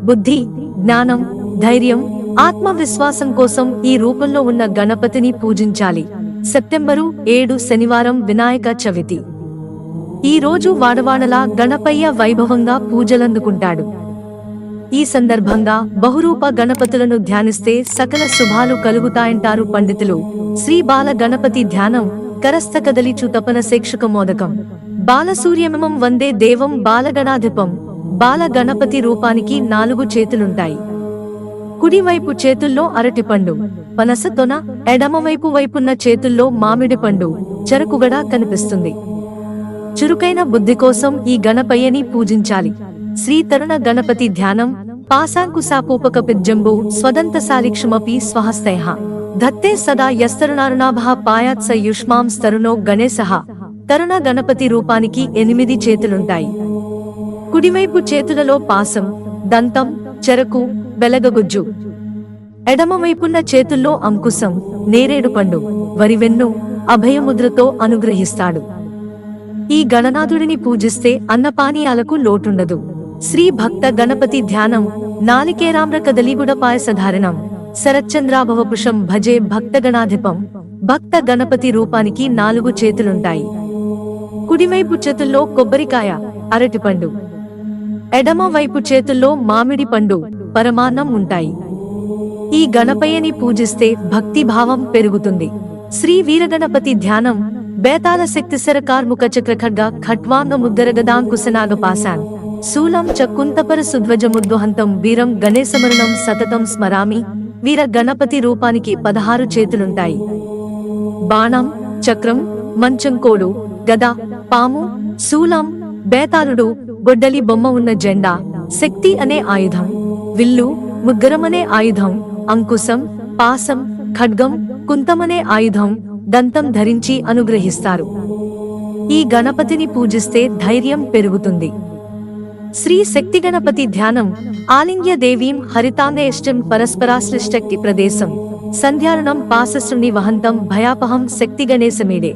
బుద్ధి, జ్ఞానం, ధైర్యం, ఆత్మవిశ్వాసం కోసం ఈ రూపంలో ఉన్న గణపతిని పూజించాలి. సెప్టెంబరు 7 శనివారం వినాయక చవితి. ఈ రోజు వాడవాడలా గణపయ్య వైభవంగా పూజలందుకుంటాడు. ఈ సందర్భంగా బహురూప గణపతులను ధ్యానిస్తే సకల శుభాలు కలుగుతాయంటారు పండితులు. శ్రీ బాల గణపతి ధ్యానం కరస్థకదలిచు తపన శేక్షక మోదకం బాలసూర్యమమం వందే దేవం బాలగణాధిపం. బాల గణపతి రూపానికి 4 చేతులుంటాయి. కుడివైపు చేతుల్లో అరటిపండు, పనస తొన, ఎడమవైపు వైపున్న చేతుల్లో మామిడి పండు, చెరకుగడ కనిపిస్తుంది. చురుకైన బుద్ధి కోసం ఈ గణపయ్యని పూజించాలి. శ్రీ తరుణ గణపతి ధ్యానం పాశాంకుశాపోపకపిజ్జంబు స్వదంతశాలిక్షమపి స్వహస్తైః ధత్తే సదా యస్తరుణారుణాభః పాయాత్స యుష్మాం స్తరుణో గణేశః. తరుణ గణపతి రూపానికి 8 చేతులుంటాయి. కుడివైపు చేతులలో పాసం, దంతం, చెరకు, వెలగగుజ్జు. ఎడమవైపున్న చేతుల్లో అంకుశం, నేరేడు పండు, వరివెన్ను, అభయముద్రతో అనుగ్రహిస్తాడు. ఈ గణనాథుడిని పూజిస్తే అన్నపానీయాలకు లోటుండదు. శ్రీ భక్త గణపతి ధ్యానం నాలికేరామ్ర కదలీగుడ పాయసధారణం శరచ్చంద్రాభవపుషం భజే భక్తగణాధిపం. భక్త గణపతి రూపానికి 4 చేతులుంటాయి. కుడివైపు చేతుల్లో కొబ్బరికాయ, అరటిపండు, ఎడమ వైపు చేతుల్లో మామిడి పండు, పరమాన్నం ఉంటాయి. ఈ గణపయ్యని పూజిస్తే భక్తిభావం పెరుగుతుంది. శ్రీ వీరగణపతి ధ్యానం బేతాళ శక్తిశర కార్ముక చక్రఖడ్గ ఖట్వాంగ ముద్దరగదాంకుశనాగపాశాన్ శూలం చ కుంతపర సుధ్వజముద్వహంతం వీరం గణేశమరణం సతతం స్మరామి. వీర గణపతి రూపానికి 16 చేతులుంటాయి. బాణం, చక్రం, మంచంకోడు, గద, పాము, శూలం, బేతాళుడు, గొడ్డలి బొమ్మ ఉన్న జెండా, శక్తి అనే ఆయుధం, విల్లు, ముగ్గరమనే ఆయుధం, అంకుశం, పాసం, ఖడ్గం, కుంతమనే ఆయుధం, దంతం ధరించి అనుగ్రహిస్తారు. ఈ గణపతిని పూజిస్తే ధైర్యం పెరుగుతుంది. శ్రీ శక్తి గణపతి ధ్యానం ఆలింగ్య దేవీం హరితాంగేష్టం పరస్పరాశ్లిష్టక్తి ప్రదేశం సంధ్యారణం పాసశ్రుని వహంతం భయాపహం శక్తి గణేశమేడే.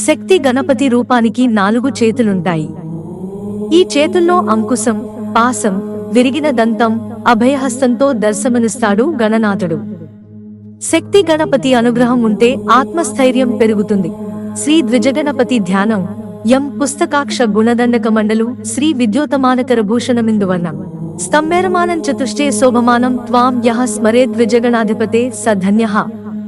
శక్తి గణపతి రూపానికి 4 చేతులుంటాయి. ఈ చేతుల్లో అంకుశం, పాసం, విరిగిన దంతం, అభయహస్తంతో దర్శనమిస్తాడు గణనాథుడు. శక్తి గణపతి అనుగ్రహం ఉంటే ఆత్మస్థైర్యం పెరుగుతుంది. శ్రీ ద్విజగణపతి ధ్యానం యం పుస్తకాక్ష గుణదండక మండలు శ్రీ విద్యోతమానకర భూషణమిందువర్ణం స్తంభేరమానం చతుష్టే శోభమానం త్వాం యః స్మరే ద్విజగణాధిపతే స ధన్యః.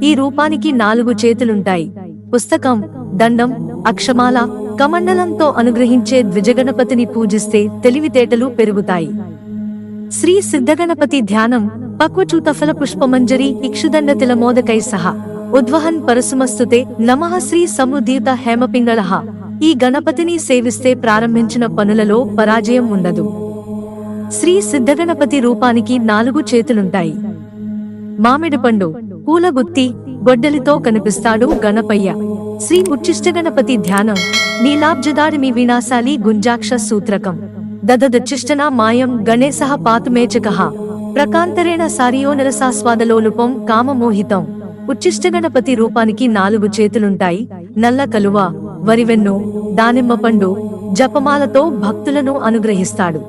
ఈ రూపానికి 4 చేతులుంటాయి. పుస్తకం, దండం, అక్షమాల, కమండలంతో అనుగ్రహించే ద్విజగణపతిని పూజిస్తే తెలివితేటలు పెరుగుతాయి. శ్రీ సిద్ధగణపతి ధ్యానం పక్వచూతఫల పుష్పమంజరి ఇక్షుదండ తిలమోదకై సహ ఉద్వహన్ పరసుమస్తుతే నమః శ్రీ సమృద్ధీత హేమపింగళః. ఈ గణపతిని సేవిస్తే ప్రారంభించిన పనులలో పరాజయం ఉండదు. శ్రీ సిద్ధగణపతి రూపానికి 4 చేతులుంటాయి. మామిడి పండు, పూలగుత్తి, గొడ్డలితో కనిపిస్తాడు గణపయ్య. శ్రీ ఉచ్చిష్టగణపతి ధ్యానం నీలాబ్జదాడిమి వినాశాలి గుంజాక్ష సూత్రకం దదదచ్చిష్టనా మాయం గణేశః పాతుమేచకః ప్రకాంతరేణ సారియో నరసాస్వాదలోలుపం కామమోహితం. ఉచ్చిష్టగణపతి రూపానికి 4 చేతులుంటాయి. నల్ల కలువ, వరివెన్ను, దానిమ్మ పండు, జపమాలతో భక్తులను అనుగ్రహిస్తాడు.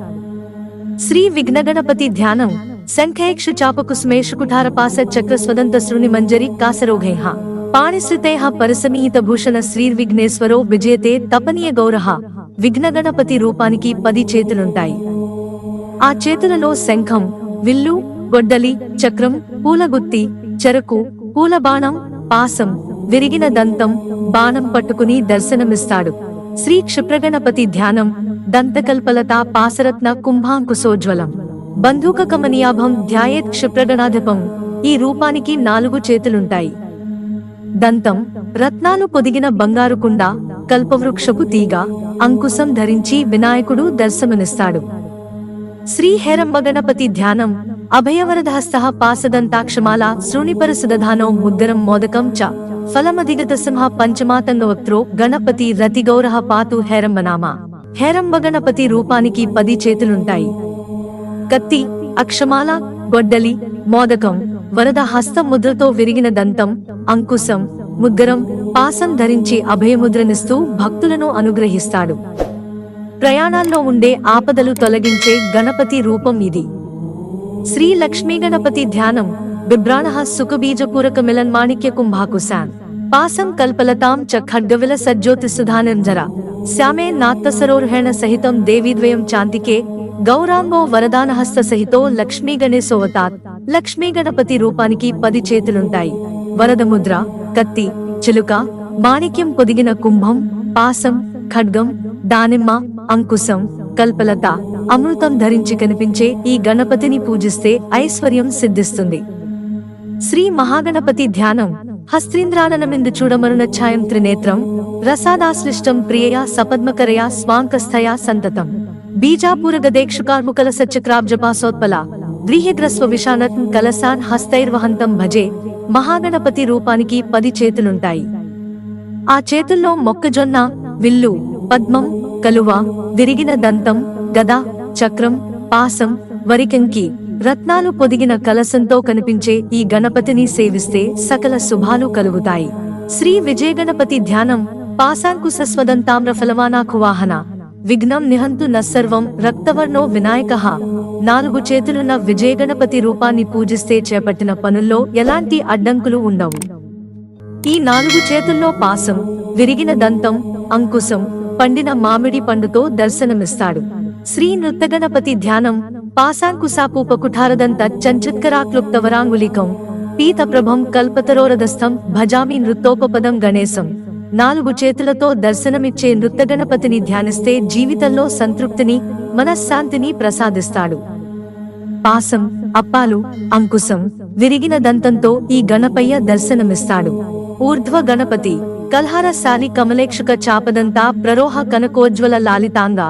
శ్రీ విఘ్నగణపతి ధ్యానం శంఖేక్షు చాపకుస్మేషు కుఠారపాస చక్ర స్వదంత శృణి మంజరి కాసరోఘైః పాణిశ్రితైః పరసమీహిత భూషణ శ్రీర్విఘ్నేశ్వరో విజయతే తపనీయ గౌరః. విఘ్నగణపతి రూపానికి 10 చేతులుంటాయి. ఆ చేతులలో శంఖం, విల్లు, గొడ్డలి, చక్రం, పూలగుత్తి, చెరకు, పూలబాణం, పాసం, విరిగిన దంతం, బాణం పట్టుకుని దర్శనమిస్తాడు. శ్రీ క్షిప్రగణపతి ధ్యానం దంతకల్పలత పాసరత్న కుంభాంకుశోజ్వలం బంధూక కమనీయాభం ధ్యాయేత్ క్షిప్రగణాధిపం. ఈ రూపానికి 4 చేతులుంటాయి. దంతం, రత్నాలు పొదిగిన బంగారు కుండ, కల్పవృక్షపు తీగ, అంకుశం ధరించి వినాయకుడు దర్శనమిస్తాడు. శ్రీ హేరంబగణపతి ధ్యానం అభయవరదహస్తః పాసదంతాక్షమాల శృణిపరసుదధానో ముద్దరం మోదకం చ ఫలమధిగత సింహ పంచమాతంగవక్త్రో గణపతి రతిగౌరః పాతు హేరంబనామ. హేరంబగణపతి రూపానికి 10 చేతులుంటాయి. కత్తి, అక్షమాల, గొడ్డలి, మోదకం, వరద హస్త ముద్రతో విరిగిన దంతం, అంకుశం, ముగ్గరం, పాసం ధరించి అభయముద్రనిస్తూ భక్తులను అనుగ్రహిస్తాడు. ప్రయాణాల్లో ఉండే ఆపదలు తొలగించే గణపతి రూపం ఇది. శ్రీ లక్ష్మీ గణపతి ధ్యానం బిభ్రాణః సుఖబీజపూరక మిలన్ మాణిక్య కుంభాకుశాన్ పాసం కల్పలతాం చ ఖడ్గవిల సజ్జోతి సుధానిర్జర శ్యామే నాత్తసరోర్హేణ సహితం దేవీద్వయం చాంతికే గౌరాంగో వరదానహస్త సహితో లక్ష్మీ గణేశోవతాత్. లక్ష్మీ గణపతి రూపానికి 10 చేతులుంటాయి. వరదముద్ర, కత్తి, చిలుక, మాణిక్యం పొదిగిన కుంభం, పాసం, ఖడ్గం, దానిమ్మ, అంకుశం, కల్పలత, అమృతం ధరించి కనిపించే ఈ గణపతిని పూజిస్తే ఐశ్వర్యం సిద్ధిస్తుంది. శ్రీ మహాగణపతి ధ్యానం హస్త్రీంద్రాననమిందు చూడమరుణఛాయం త్రినేత్రం రసాదాశ్లిష్టం ప్రియయా సపద్మకరయా స్వాంకస్థయా సంతతం బీజాపూరగదేక్షుకార్ముకల సచక్రాబ్జపాసోత్పల గ్రీహ్యగ్రస్వ విషానత్ కలసాన్ హస్తైర్వహంతం భజే. మహాగణపతి రూపానికి 10 చేతులుంటాయి. ఆ చేతుల్లో మొక్కజొన్న, విల్లు, పద్మం, కలువ, విరిగిన దంతం, గద, చక్రం, పాసం, వరికంకి, రత్నాలు పొదిగిన కలసంతో కనిపించే ఈ గణపతిని సేవిస్తే సకల శుభాలు కలుగుతాయి. శ్రీ విజయగణపతి ధ్యానం పాశాంకుశస్వదంతామ్రఫలవానాఖువాహన విఘ్నం నిహంతు నస్సర్వం రక్తవర్ణో వినాయకః. 4 చేతులున్న విజయగణపతి రూపాన్ని పూజిస్తే చేపట్టిన పనుల్లో ఎలాంటి అడ్డంకులు ఉండవు. ఈ 4 చేతుల్లో పాసం, విరిగిన దంతం, అంకుశం, పండిన మామిడి పండుతో దర్శనమిస్తాడు. శ్రీ నృత్తగణపతి ధ్యానం పాశాంకుశాపూపకుఠారదంత చంచత్కరాక్లుప్తవరాంగులికం పీతప్రభం కల్పతరోరదస్థం భజామి నృత్తోపపదం గణేశం. 4 చేతులతో దర్శనమిచ్చే నృత్తగణపతిని ధ్యానిస్తే జీవితంలో సంతృప్తిని, మనశ్శాంతిని ప్రసాదిస్తాడు. పాసం, అప్పాలు, అంకుశం, విరిగిన దంతంతో ఈ గణపయ్య దర్శనమిస్తాడు. ఊర్ధ్వ గణపతి కల్హారశాలి కమలేక్షుక చాపదంతా ప్రరోహ కనకోజ్వల లాలితాంగ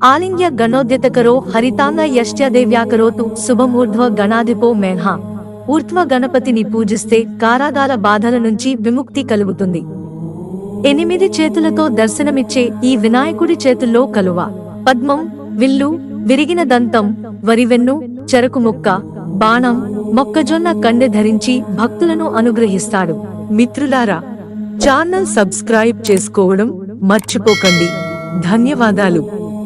ఆలింగ్య గణోద్యతకరో హరితాంగ యష్ట్యదేవ్యాకరోతు శుభమూర్ధ్వ గణాధిపో మేన్హ. ఊర్ధ్వ గణపతిని పూజిస్తే కారాగార బాధల నుంచి విముక్తి కలుగుతుంది. 8 చేతులతో దర్శనమిచ్చే ఈ వినాయకుడి చేతుల్లో కలువ, పద్మం, విల్లు, విరిగిన దంతం, వరివెన్ను, చెరకు ముక్క, బాణం, మొక్కజొన్న కండె ధరించి భక్తులను అనుగ్రహిస్తాడు. మిత్రులారా, ఛానల్ సబ్స్క్రైబ్ చేసుకోవడం మర్చిపోకండి. ధన్యవాదాలు.